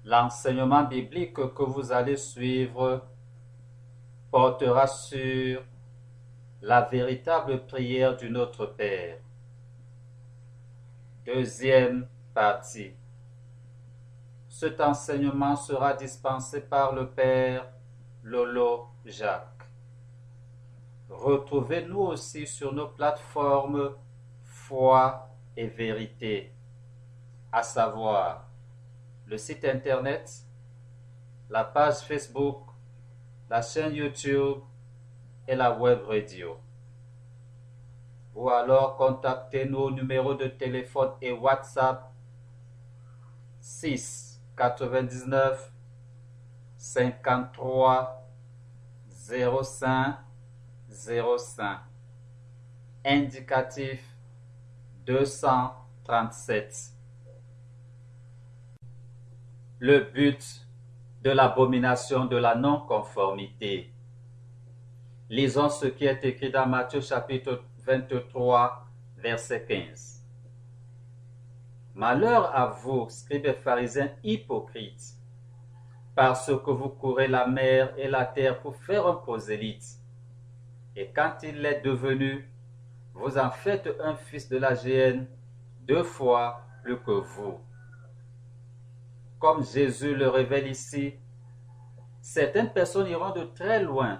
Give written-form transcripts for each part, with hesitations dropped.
L'enseignement biblique que vous allez suivre portera sur la véritable prière du Notre Père. Deuxième partie. Cet enseignement sera dispensé par le Père Lolo Jacques. Retrouvez-nous aussi sur nos plateformes Foi et Vérité, à savoir le site internet, la page Facebook, la chaîne YouTube et la web radio. Ou alors contactez-nous au numéro de téléphone et WhatsApp 6 99 53 05 05, indicatif 237. Le but de l'abomination de la non-conformité. Lisons ce qui est écrit dans Matthieu chapitre 23, verset 15. Malheur à vous, scribes et pharisiens hypocrites, parce que vous courez la mer et la terre pour faire un prosélyte. Et quand il l'est devenu, vous en faites un fils de la géhenne 2 fois plus que vous. Comme Jésus le révèle ici, certaines personnes iront de très loin,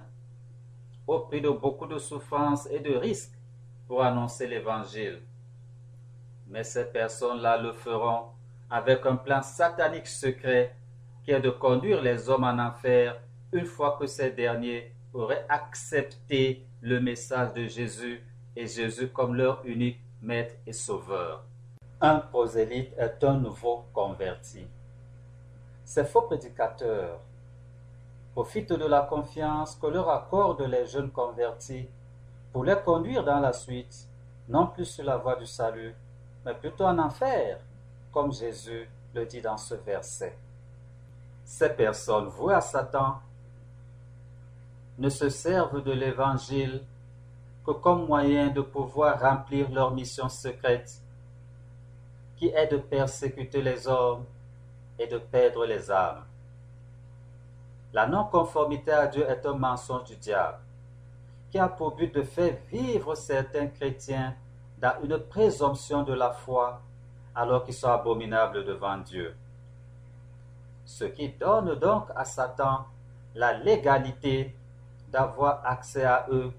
au prix de beaucoup de souffrances et de risques, pour annoncer l'Évangile. Mais ces personnes-là le feront avec un plan satanique secret qui est de conduire les hommes en enfer une fois que ces derniers auraient accepté le message de Jésus et Jésus comme leur unique maître et sauveur. Un prosélyte est un nouveau converti. Ces faux prédicateurs profitent de la confiance que leur accordent les jeunes convertis pour les conduire dans la suite, non plus sur la voie du salut, mais plutôt en enfer, comme Jésus le dit dans ce verset. Ces personnes vouées à Satan ne se servent de l'Évangile que comme moyen de pouvoir remplir leur mission secrète, qui est de persécuter les hommes et de perdre les âmes. La non-conformité à Dieu est un mensonge du diable, qui a pour but de faire vivre certains chrétiens dans une présomption de la foi, alors qu'ils sont abominables devant Dieu. Ce qui donne donc à Satan la légalité d'avoir accès à eux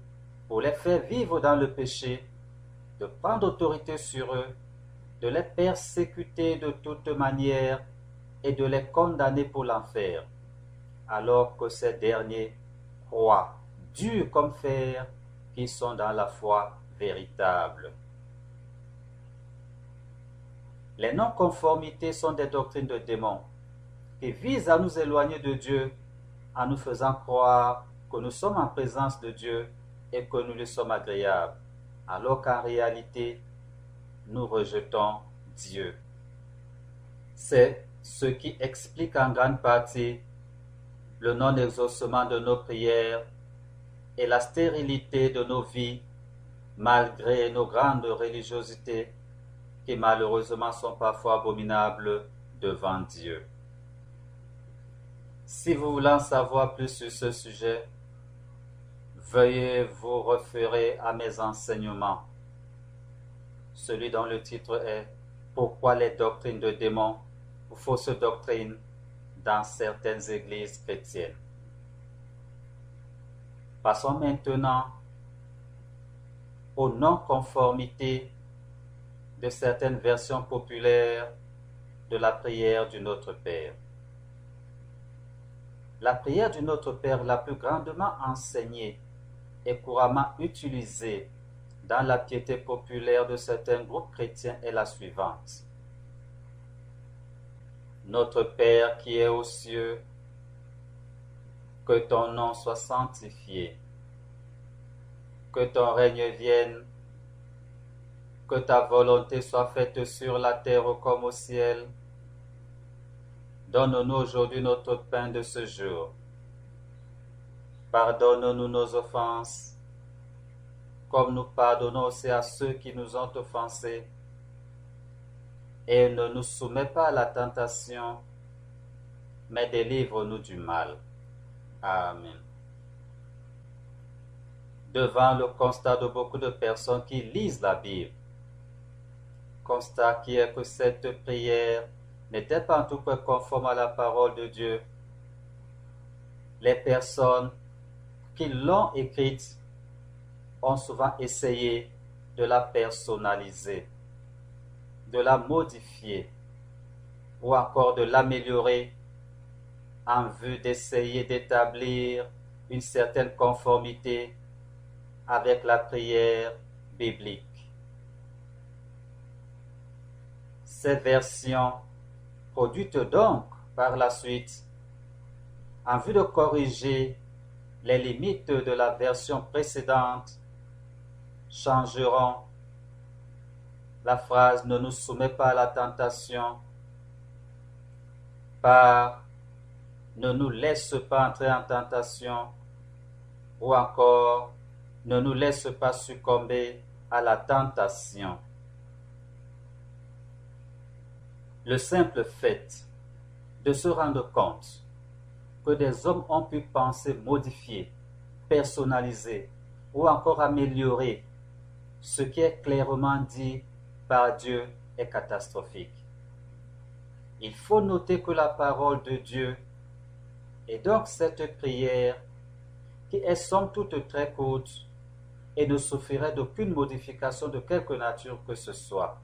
pour les faire vivre dans le péché, de prendre autorité sur eux, de les persécuter de toute manière et de les condamner pour l'enfer, alors que ces derniers croient, durs comme fer, qu'ils sont dans la foi véritable. Les non-conformités sont des doctrines de démons qui visent à nous éloigner de Dieu en nous faisant croire que nous sommes en présence de Dieu et que nous lui sommes agréables, alors qu'en réalité, nous rejetons Dieu. C'est ce qui explique en grande partie le non-exaucement de nos prières et la stérilité de nos vies, malgré nos grandes religiosités qui malheureusement sont parfois abominables devant Dieu. Si vous voulez en savoir plus sur ce sujet, veuillez vous référer à mes enseignements. Celui dont le titre est « Pourquoi les doctrines de démons ou fausses doctrines dans certaines églises chrétiennes ». Passons maintenant aux non-conformités de certaines versions populaires de la prière du Notre Père. La prière du Notre Père la plus grandement enseignée et couramment utilisée dans la piété populaire de certains groupes chrétiens est la suivante. Notre Père qui es aux cieux, que ton nom soit sanctifié, que ton règne vienne, que ta volonté soit faite sur la terre comme au ciel. Donne-nous aujourd'hui notre pain de ce jour. Pardonne-nous nos offenses, comme nous pardonnons aussi à ceux qui nous ont offensés. Et ne nous soumets pas à la tentation, mais délivre-nous du mal. Amen. Devant le constat de beaucoup de personnes qui lisent la Bible, constat qui est que cette prière n'était pas en tout cas conforme à la parole de Dieu, les personnes qui l'ont écrite ont souvent essayé de la personnaliser, de la modifier ou encore de l'améliorer en vue d'essayer d'établir une certaine conformité avec la prière biblique. Ces versions produites donc par la suite en vue de corriger les limites de la version précédente changeront la phrase « Ne nous soumets pas à la tentation » par « Ne nous laisse pas entrer en tentation » ou encore « Ne nous laisse pas succomber à la tentation ». Le simple fait de se rendre compte que des hommes ont pu penser modifier, personnaliser ou encore améliorer ce qui est clairement dit par Dieu est catastrophique. Il faut noter que la parole de Dieu et donc cette prière qui est somme toute très courte et ne souffrirait d'aucune modification de quelque nature que ce soit.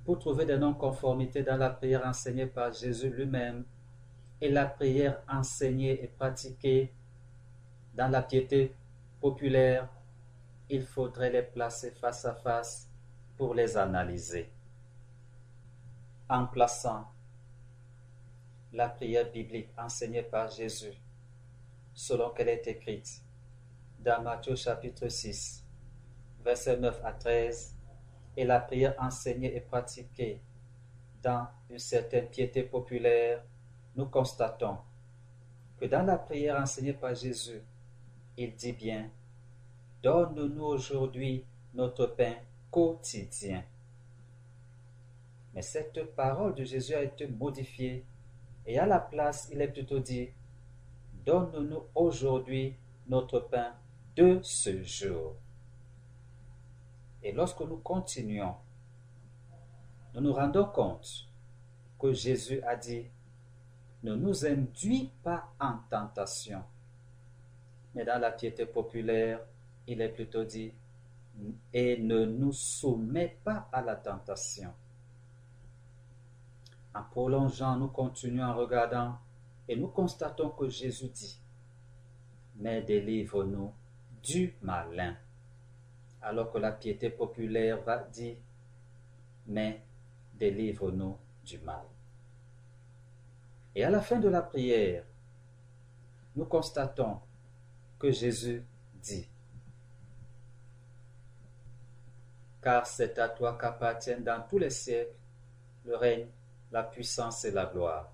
Pour trouver des non-conformités dans la prière enseignée par Jésus lui-même et la prière enseignée et pratiquée dans la piété populaire, il faudrait les placer face à face pour les analyser. En plaçant la prière biblique enseignée par Jésus, selon qu'elle est écrite dans Matthieu chapitre 6, versets 9 à 13, et la prière enseignée et pratiquée dans une certaine piété populaire, nous constatons que dans la prière enseignée par Jésus, il dit bien « Donne-nous aujourd'hui notre pain quotidien ». Mais cette parole de Jésus a été modifiée et à la place, il est plutôt dit « Donne-nous aujourd'hui notre pain de ce jour ». Et lorsque nous continuons, nous nous rendons compte que Jésus a dit « Ne nous induis pas en tentation ». Mais dans la piété populaire, il est plutôt dit « Et ne nous soumets pas à la tentation ». En prolongeant, nous continuons en regardant et nous constatons que Jésus dit « Mais délivre-nous du malin ». Alors que la piété populaire va dire « Mais délivre-nous du mal ». Et à la fin de la prière, nous constatons que Jésus dit « Car c'est à toi qu'appartiennent dans tous les siècles le règne, la puissance et la gloire ».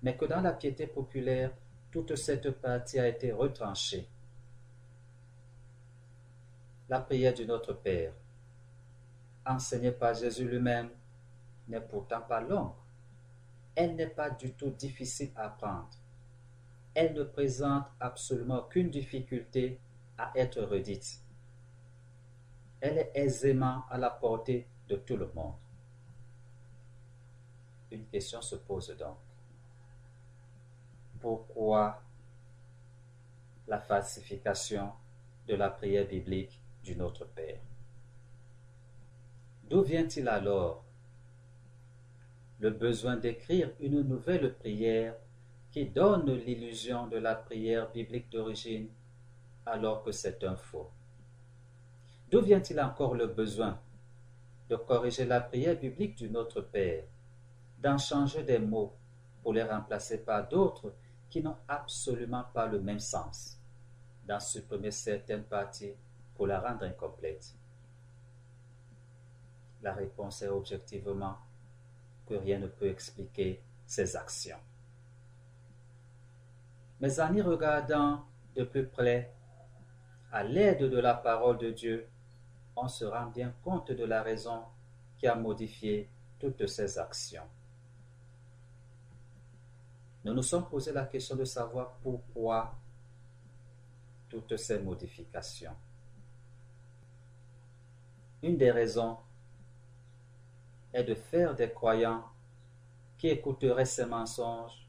Mais que dans la piété populaire, toute cette partie a été retranchée. La prière du Notre Père, enseignée par Jésus lui-même, n'est pourtant pas longue. Elle n'est pas du tout difficile à apprendre. Elle ne présente absolument aucune difficulté à être redite. Elle est aisément à la portée de tout le monde. Une question se pose donc. Pourquoi la falsification de la prière biblique du Notre Père? D'où vient-il alors le besoin d'écrire une nouvelle prière qui donne l'illusion de la prière biblique d'origine alors que c'est un faux? D'où vient-il encore le besoin de corriger la prière biblique du Notre Père, d'en changer des mots pour les remplacer par d'autres qui n'ont absolument pas le même sens, d'en supprimer certaines parties pour la rendre incomplète? La réponse est objectivement que rien ne peut expliquer ces actions. Mais en y regardant de plus près, à l'aide de la parole de Dieu, on se rend bien compte de la raison qui a modifié toutes ces actions. Nous nous sommes posé la question de savoir pourquoi toutes ces modifications. Une des raisons est de faire des croyants qui écouteraient ces mensonges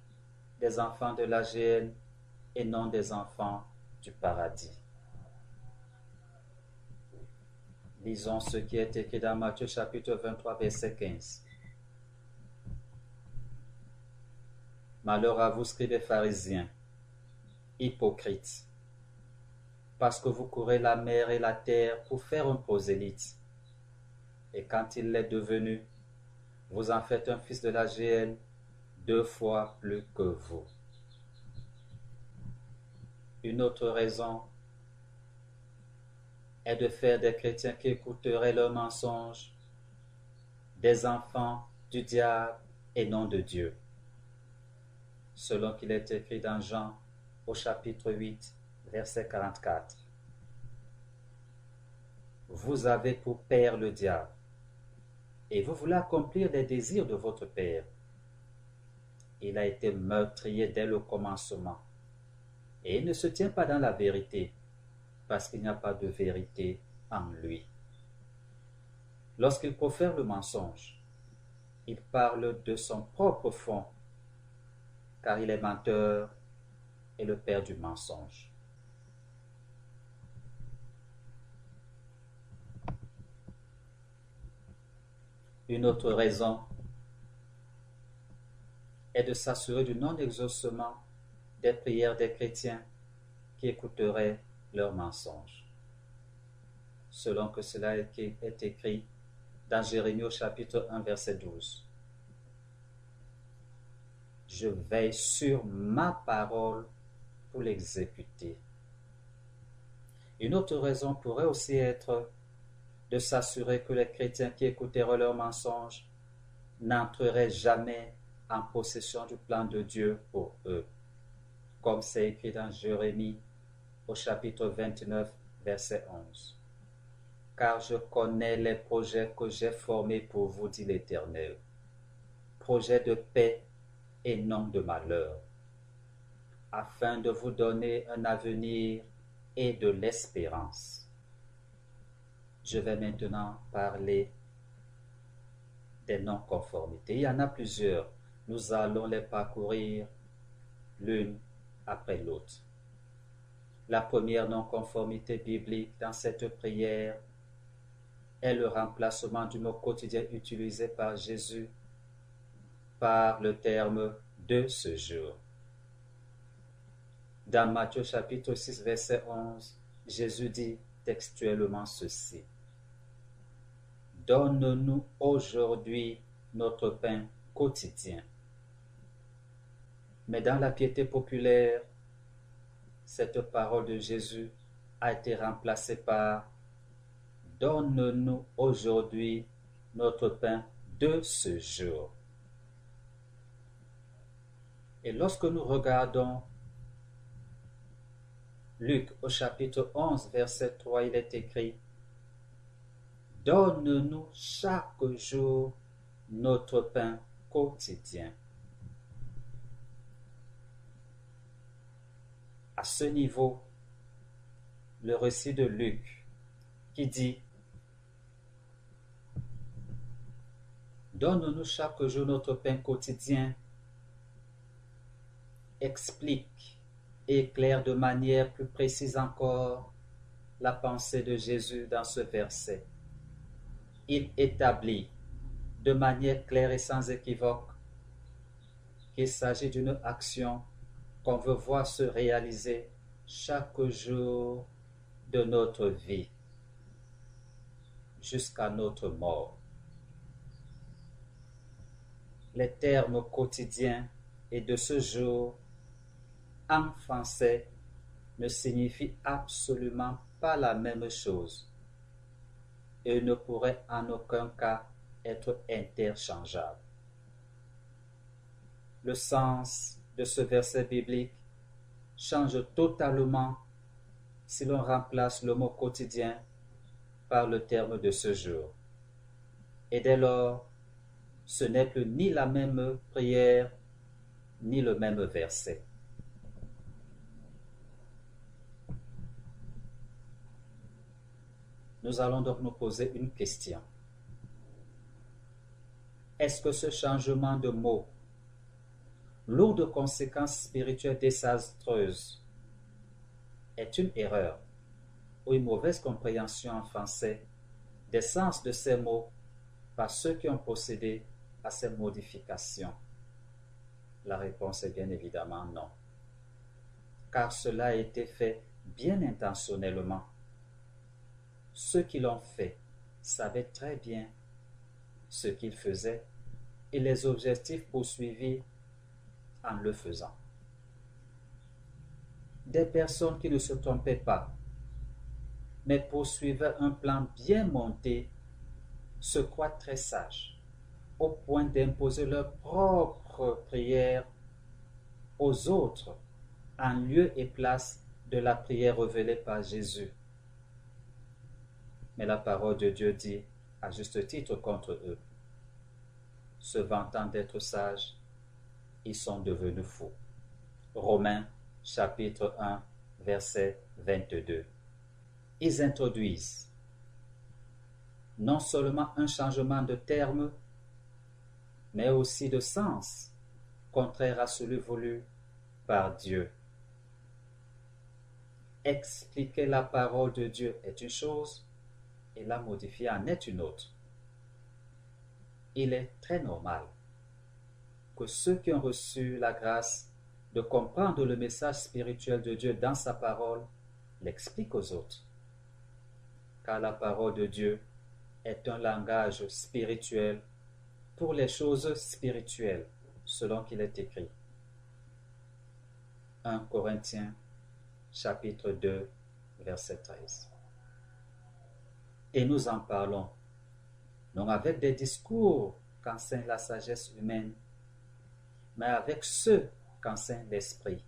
des enfants de la géhenne et non des enfants du paradis. Lisons ce qui est écrit dans Matthieu chapitre 23, verset 15. Malheur à vous, scribes et pharisiens, hypocrites, parce que vous courez la mer et la terre pour faire un prosélyte. Et quand il l'est devenu, vous en faites un fils de la géhenne 2 fois plus que vous. Une autre raison est de faire des chrétiens qui écouteraient leurs mensonges des enfants du diable et non de Dieu. Selon qu'il est écrit dans Jean au chapitre 8, verset 44. Vous avez pour père le diable, et vous voulez accomplir les désirs de votre père. Il a été meurtrier dès le commencement, et il ne se tient pas dans la vérité, parce qu'il n'y a pas de vérité en lui. Lorsqu'il profère le mensonge, il parle de son propre fond, car il est menteur et le père du mensonge. Une autre raison est de s'assurer du non-exaucement des prières des chrétiens qui écouteraient leurs mensonges. Selon que cela est écrit dans Jérémie au chapitre 1, verset 12. Je veille sur ma parole pour l'exécuter. Une autre raison pourrait aussi être de s'assurer que les chrétiens qui écouteraient leurs mensonges n'entreraient jamais en possession du plan de Dieu pour eux, comme c'est écrit dans Jérémie au chapitre 29, verset 11. Car je connais les projets que j'ai formés pour vous, dit l'Éternel, projets de paix et non de malheur, afin de vous donner un avenir et de l'espérance. Je vais maintenant parler des non-conformités. Il y en a plusieurs. Nous allons les parcourir l'une après l'autre. La première non-conformité biblique dans cette prière est le remplacement du mot quotidien utilisé par Jésus par le terme « de ce jour ». Dans Matthieu chapitre 6, verset 11, Jésus dit textuellement ceci. « Donne-nous aujourd'hui notre pain quotidien. » Mais dans la piété populaire, cette parole de Jésus a été remplacée par « Donne-nous aujourd'hui notre pain de ce jour. » Et lorsque nous regardons Luc au chapitre 11, verset 3, il est écrit « Donne-nous chaque jour notre pain quotidien. » À ce niveau, le récit de Luc qui dit « Donne-nous chaque jour notre pain quotidien » explique et éclaire de manière plus précise encore la pensée de Jésus dans ce verset. Il établit de manière claire et sans équivoque qu'il s'agit d'une action qu'on veut voir se réaliser chaque jour de notre vie jusqu'à notre mort. Les termes quotidiens et de ce jour en français ne signifient absolument pas la même chose et ne pourraient en aucun cas être interchangeables. Le sens de ce verset biblique change totalement si l'on remplace le mot quotidien par le terme de ce jour. Et dès lors, ce n'est plus ni la même prière, ni le même verset. Nous allons donc nous poser une question. Est-ce que ce changement de mot, lourd de conséquences spirituelles désastreuses, est une erreur ou une mauvaise compréhension en français des sens de ces mots par ceux qui ont procédé à ces modifications? La réponse est bien évidemment non, car cela a été fait bien intentionnellement. Ceux qui l'ont fait savaient très bien ce qu'ils faisaient et les objectifs poursuivis en le faisant. Des personnes qui ne se trompaient pas, mais poursuivaient un plan bien monté, se croient très sages, au point d'imposer leur propre prière aux autres en lieu et place de la prière révélée par Jésus. Mais la parole de Dieu dit, à juste titre contre eux, se vantant d'être sages, ils sont devenus fous. Romains chapitre 1, verset 22. Ils introduisent non seulement un changement de terme, mais aussi de sens, contraire à celui voulu par Dieu. Expliquer la parole de Dieu est une chose, et la modifier en est une autre. Il est très normal que ceux qui ont reçu la grâce de comprendre le message spirituel de Dieu dans sa parole l'expliquent aux autres. Car la parole de Dieu est un langage spirituel pour les choses spirituelles, selon qu'il est écrit. 1 Corinthiens chapitre 2, verset 13. Et nous en parlons, non avec des discours qu'enseigne la sagesse humaine, mais avec ceux qu'enseigne l'Esprit,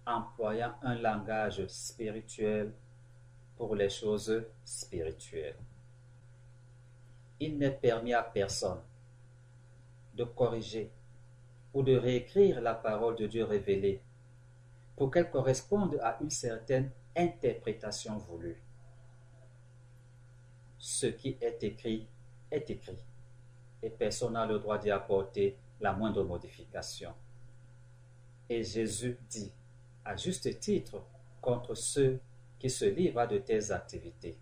employant un langage spirituel pour les choses spirituelles. Il n'est permis à personne de corriger ou de réécrire la parole de Dieu révélée pour qu'elle corresponde à une certaine interprétation voulue. Ce qui est écrit, et personne n'a le droit d'y apporter la moindre modification. Et Jésus dit, à juste titre, contre ceux qui se livrent à de telles activités.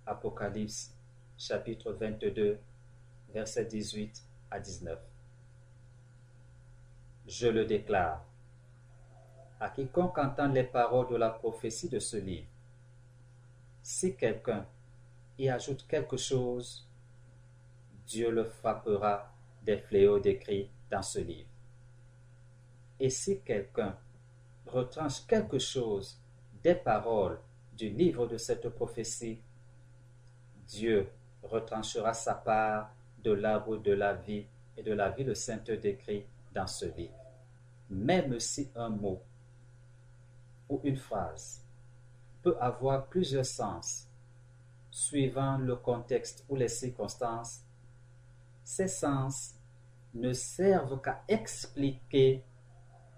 Apocalypse, chapitre 22, versets 18 à 19. Je le déclare, à quiconque entend les paroles de la prophétie de ce livre, si quelqu'un y ajoute quelque chose, Dieu le frappera des fléaux décrits dans ce livre. Et si quelqu'un retranche quelque chose des paroles du livre de cette prophétie, Dieu retranchera sa part de l'arbre de la vie et de la vie de sainte décrit dans ce livre. Même si un mot ou une phrase peut avoir plusieurs sens, suivant le contexte ou les circonstances, ces sens ne servent qu'à expliquer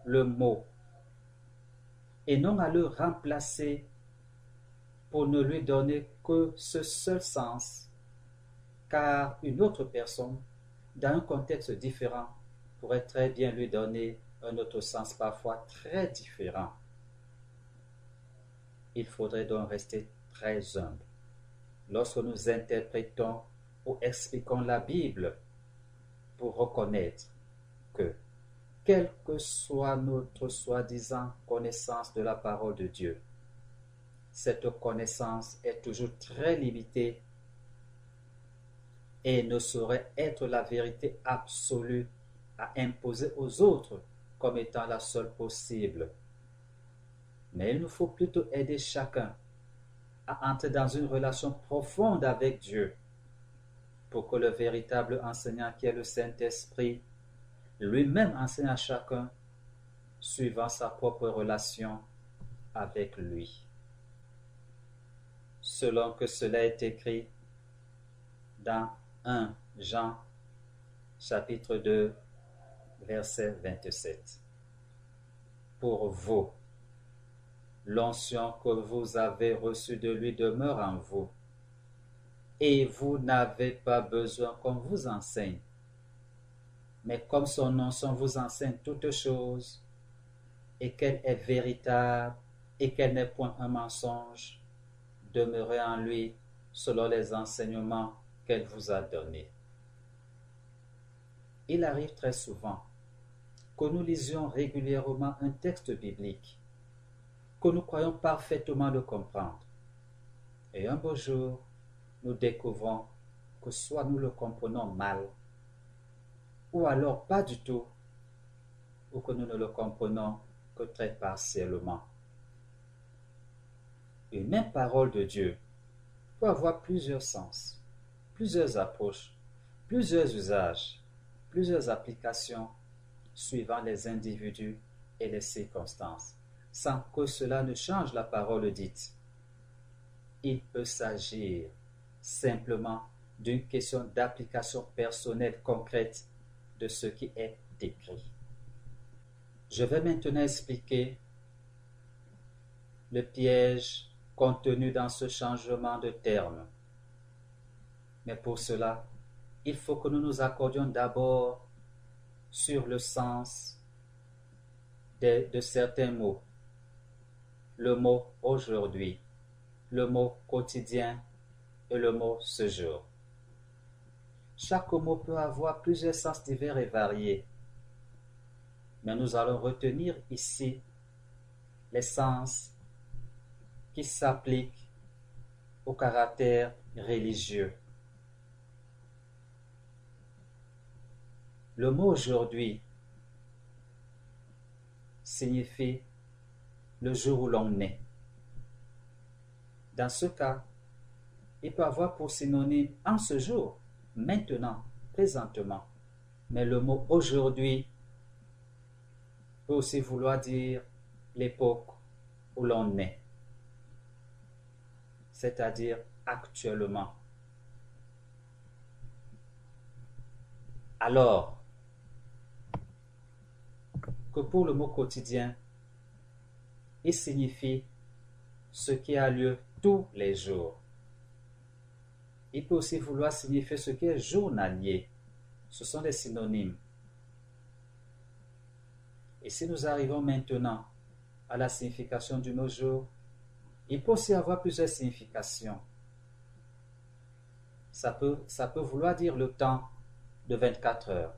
le mot et non à le remplacer pour ne lui donner que ce seul sens, car une autre personne, dans un contexte différent, pourrait très bien lui donner un autre sens parfois très différent. Il faudrait donc rester très humble lorsque nous interprétons ou expliquons la Bible pour reconnaître que, quelle que soit notre soi-disant connaissance de la parole de Dieu, cette connaissance est toujours très limitée et ne saurait être la vérité absolue à imposer aux autres comme étant la seule possible. Mais il nous faut plutôt aider chacun à entrer dans une relation profonde avec Dieu pour que le véritable enseignant qui est le Saint-Esprit lui-même enseigne à chacun suivant sa propre relation avec lui. Selon que cela est écrit, dans 1 Jean chapitre 2 verset 27. Pour vous, l'onction que vous avez reçue de lui demeure en vous, et vous n'avez pas besoin qu'on vous enseigne. Mais comme son onction vous enseigne toutes choses, et qu'elle est véritable, et qu'elle n'est point un mensonge, demeurez en lui selon les enseignements qu'elle vous a donnés. Il arrive très souvent que nous lisions régulièrement un texte biblique, que nous croyons parfaitement le comprendre. Et un beau jour, nous découvrons que soit nous le comprenons mal, ou alors pas du tout, ou que nous ne le comprenons que très partiellement. Une même parole de Dieu peut avoir plusieurs sens, plusieurs approches, plusieurs usages, plusieurs applications suivant les individus et les circonstances, sans que cela ne change la parole dite. Il peut s'agir simplement d'une question d'application personnelle concrète de ce qui est décrit. Je vais maintenant expliquer le piège contenu dans ce changement de terme. Mais pour cela, il faut que nous nous accordions d'abord sur le sens de certains mots. Le mot aujourd'hui, le mot quotidien et le mot ce jour. Chaque mot peut avoir plusieurs sens divers et variés. Mais nous allons retenir ici les sens qui s'appliquent au caractère religieux. Le mot aujourd'hui signifie le jour où l'on naît. Dans ce cas, il peut avoir pour synonyme en ce jour, maintenant, présentement. Mais le mot aujourd'hui peut aussi vouloir dire l'époque où l'on naît, c'est-à-dire actuellement. Alors que pour le mot quotidien, il signifie ce qui a lieu tous les jours. Il peut aussi vouloir signifier ce qui est journalier. Ce sont des synonymes. Et si nous arrivons maintenant à la signification du mot jour, il peut aussi avoir plusieurs significations. Ça peut vouloir dire le temps de 24 heures.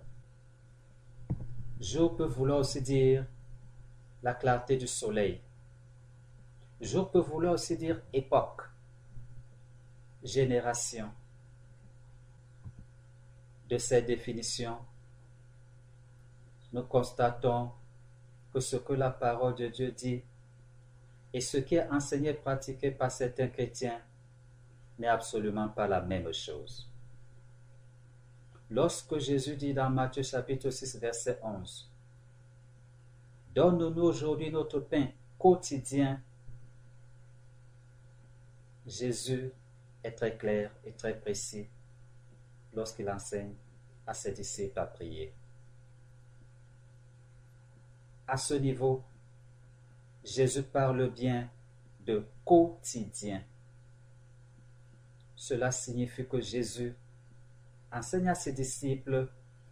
Jour peut vouloir aussi dire la clarté du soleil. Jour peut vouloir aussi dire époque, génération. De ces définitions, nous constatons que ce que la parole de Dieu dit et ce qui est enseigné et pratiqué par certains chrétiens n'est absolument pas la même chose. Lorsque Jésus dit dans Matthieu chapitre 6 verset 11, « Donne-nous aujourd'hui notre pain quotidien », Jésus est très clair et très précis lorsqu'il enseigne à ses disciples à prier. À ce niveau, Jésus parle bien de quotidien. Cela signifie que Jésus enseigne à ses disciples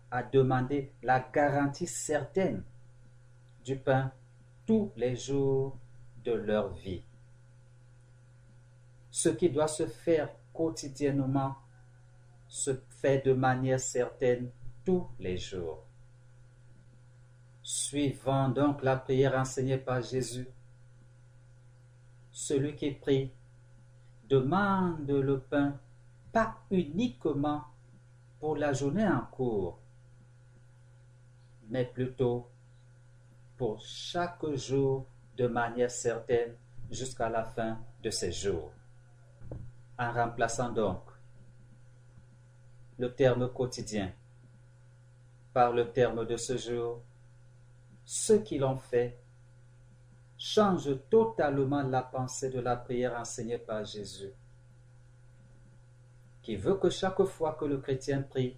à demander la garantie certaine du pain tous les jours de leur vie. Ce qui doit se faire quotidiennement se fait de manière certaine tous les jours. Suivant donc la prière enseignée par Jésus, celui qui prie demande le pain pas uniquement pour la journée en cours, mais plutôt pour chaque jour de manière certaine jusqu'à la fin de ses jours. En remplaçant donc le terme quotidien par le terme de ce jour, ceux qui l'ont fait changent totalement la pensée de la prière enseignée par Jésus. qui veut que chaque fois que le chrétien prie,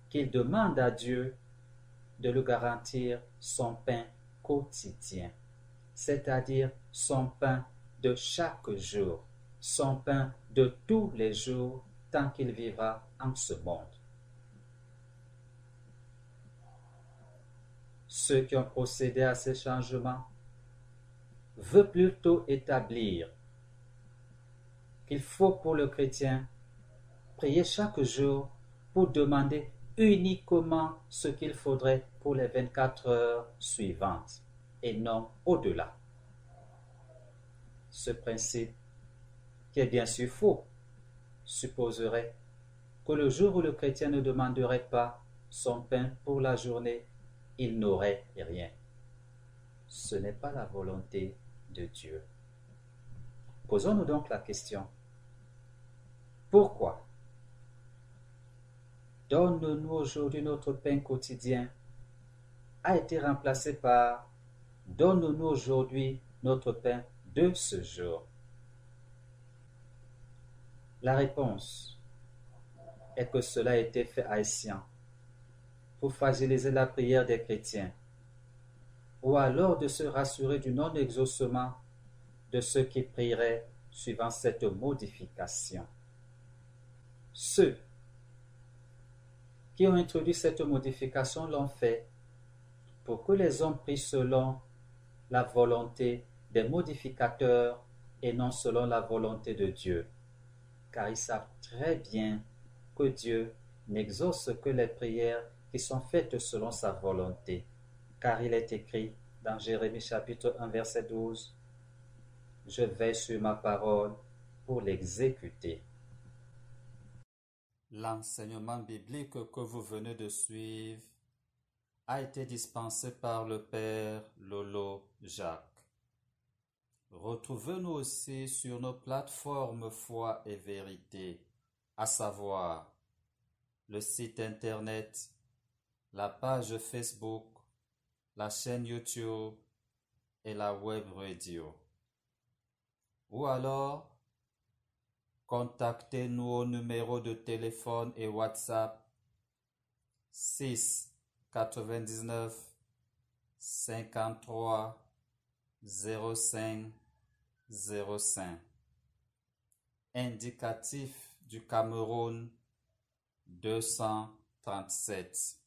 qu'il demande à Dieu de lui garantir son pain quotidien, c'est-à-dire son pain de chaque jour, son pain de tous les jours tant qu'il vivra en ce monde. Ceux qui ont procédé à ces changements veulent plutôt établir qu'il faut pour le chrétien prier chaque jour pour demander uniquement ce qu'il faudrait pour les 24 heures suivantes et non au-delà. Ce principe, qui est bien sûr faux, supposerait que le jour où le chrétien ne demanderait pas son pain pour la journée, il n'aurait rien. Ce n'est pas la volonté de Dieu. Posons-nous donc la question, pourquoi donne-nous aujourd'hui notre pain quotidien a été remplacé par donne-nous aujourd'hui notre pain de ce jour? La réponse est que cela a été fait haïtien pour fragiliser la prière des chrétiens, ou alors de se rassurer du non-exaucement de ceux qui prieraient suivant cette modification. Ceux qui ont introduit cette modification l'ont fait pour que les hommes prient selon la volonté des modificateurs et non selon la volonté de Dieu, car ils savent très bien que Dieu n'exauce que les prières qui sont faites selon sa volonté, car il est écrit dans Jérémie chapitre 1 verset 12, « Je veille sur ma parole pour l'exécuter ». L'enseignement biblique que vous venez de suivre a été dispensé par le Père Lolo Jacques. Retrouvez-nous aussi sur nos plateformes Foi et Vérité, à savoir le site internet, la page Facebook, la chaîne YouTube et la web radio. Ou alors, contactez-nous au numéro de téléphone et WhatsApp 6 99 53 05 05, indicatif du Cameroun 237.